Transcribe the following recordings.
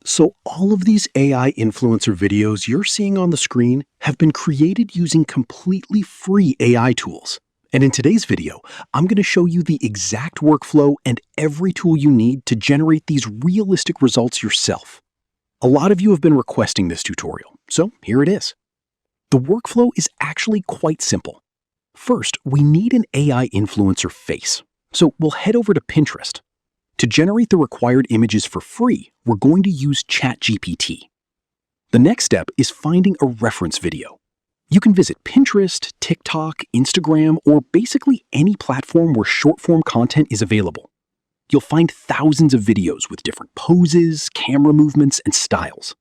So all of these AI influencer videos you're seeing on the screen have been created using completely free AI tools. And in today's video, I'm going to show you the exact workflow and every tool you need to generate these realistic results yourself. A lot of you have been requesting this tutorial, so here it is. The workflow is actually quite simple. First, we need an AI influencer face. So we'll head over to Pinterest. To generate the required images for free, we're going to use ChatGPT. The next step is finding a reference video. You can visit Pinterest, TikTok, Instagram, or basically any platform where short-form content is available. You'll find thousands of videos with different poses, camera movements, and styles.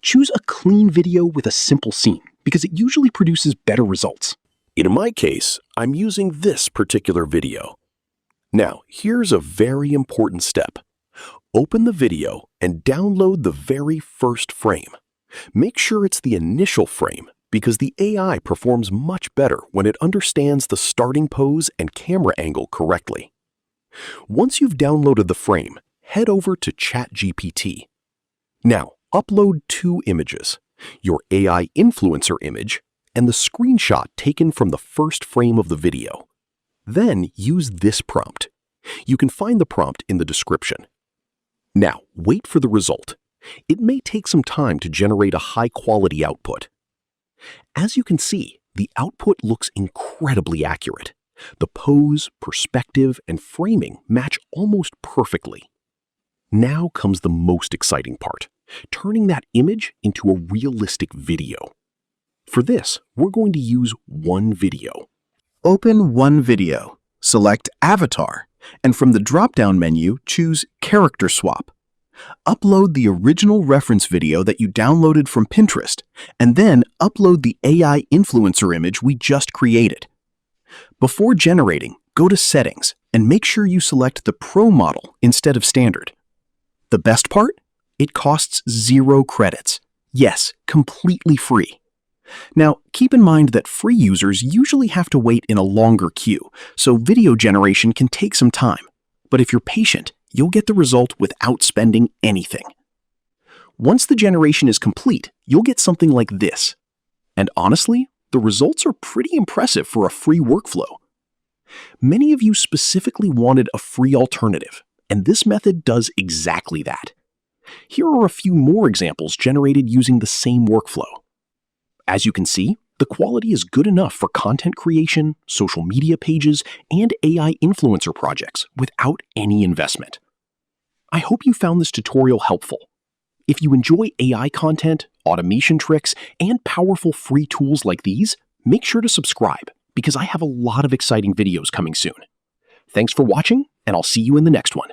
Choose a clean video with a simple scene, because it usually produces better results. In my case, I'm using this particular video. Now, here's a very important step. Open the video and download the very first frame. Make sure it's the initial frame because the AI performs much better when it understands the starting pose and camera angle correctly. Once you've downloaded the frame, head over to ChatGPT. Now, upload two images, your AI influencer image and the screenshot taken from the first frame of the video. Then use this prompt. You can find the prompt in the description. Now, wait for the result. It may take some time to generate a high-quality output. As you can see, the output looks incredibly accurate. The pose, perspective, and framing match almost perfectly. Now comes the most exciting part, turning that image into a realistic video. For this, we're going to use one video. Open One Video, select Avatar, and from the drop-down menu, choose Character Swap. Upload the original reference video that you downloaded from Pinterest, and then upload the AI influencer image we just created. Before generating, go to Settings and make sure you select the Pro model instead of Standard. The best part? It costs 0 credits. Yes, completely free. Now, keep in mind that free users usually have to wait in a longer queue, so video generation can take some time. But if you're patient, you'll get the result without spending anything. Once the generation is complete, you'll get something like this. And honestly, the results are pretty impressive for a free workflow. Many of you specifically wanted a free alternative, and this method does exactly that. Here are a few more examples generated using the same workflow. As you can see, the quality is good enough for content creation, social media pages, and AI influencer projects without any investment. I hope you found this tutorial helpful. If you enjoy AI content, automation tricks, and powerful free tools like these, make sure to subscribe because I have a lot of exciting videos coming soon. Thanks for watching, and I'll see you in the next one.